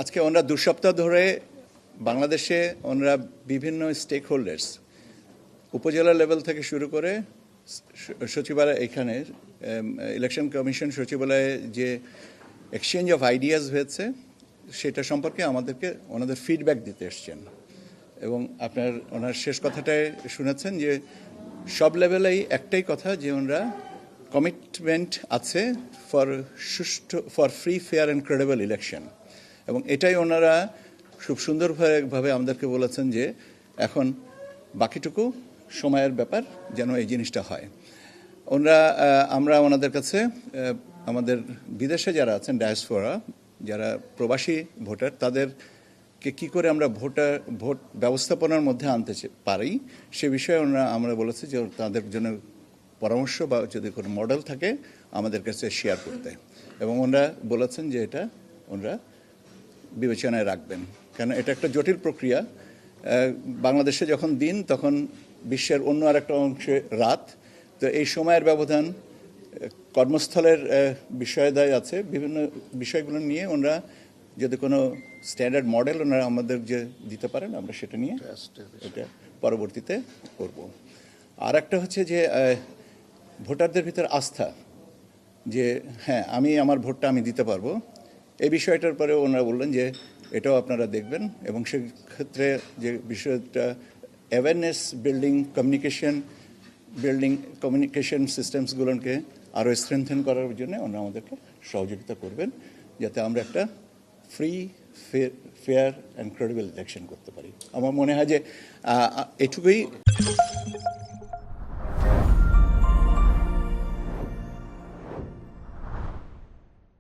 আজকে ওনারা 2 সপ্তাহ ধরে বাংলাদেশে ওনারা বিভিন্ন স্টেক হোল্ডার্স উপজেলা লেভেল থেকে শুরু করে সচিবালয় এখানে ইলেকশন কমিশন সচিবালয়ে যে এক্সচেঞ্জ অফ আইডিয়াস হয়েছে সেটা সম্পর্কে আমাদেরকে ওনাদের ফিডব্যাক দিতে এসছেন। এবং ওনার শেষ কথাটায় শুনেছেন যে সব লেভেলেই একটাই কথা যে ওনারা কমিটমেন্ট আছে for free fair and credible election. এবং এটাই ওনারা খুব সুন্দরভাবে আমাদেরকে বলেছেন যে এখন বাকিটুকু সময়ের ব্যাপার যেন এই জিনিসটা হয়। আমরা ওনাদের কাছে আমাদের বিদেশে যারা আছেন ডায়াসপোরা, যারা প্রবাসী ভোটার, তাদেরকে কী করে আমরা ভোট ব্যবস্থাপনার মধ্যে আনতে পারি সে বিষয়ে আমরা বলেছি যে তাদের জন্য পরামর্শ বা যদি কোনো মডেল থাকে আমাদের কাছে শেয়ার করতে। এবং ওনারা বলেছেন যে এটা ওনারা বিবেচনায় রাখবেন, কারণ এটা একটা জটিল প্রক্রিয়া। বাংলাদেশে যখন দিন তখন বিশ্বের অন্য আরেকটা অংশে রাত, তো এই সময়ের ব্যবধান, কর্মস্থলের বিষয়দায় আছে, বিভিন্ন বিষয়গুলো নিয়ে ওনারা যদি কোনো স্ট্যান্ডার্ড মডেল ওনারা আমাদের যে দিতে পারেন আমরা সেটা নিয়ে এটা পরবর্তীতে করব। আর একটা হচ্ছে যে ভোটারদের ভিতর আস্থা, যে হ্যাঁ আমি আমার ভোটটা আমি দিতে পারবো, এই বিষয়টার পরে ওনারা বললেন যে এটাও আপনারা দেখবেন। এবং সেক্ষেত্রে যে বিষয়টা অ্যাওয়ারনেস বিল্ডিং, কমিউনিকেশন সিস্টেমসগুলোকে আরও স্ট্রেংথেন করার জন্য ওনারা আমাদেরকে সহযোগিতা করবেন যাতে আমরা একটা free fair and credible election করতে পারি। আমার মনে হয় যে এটুকুই।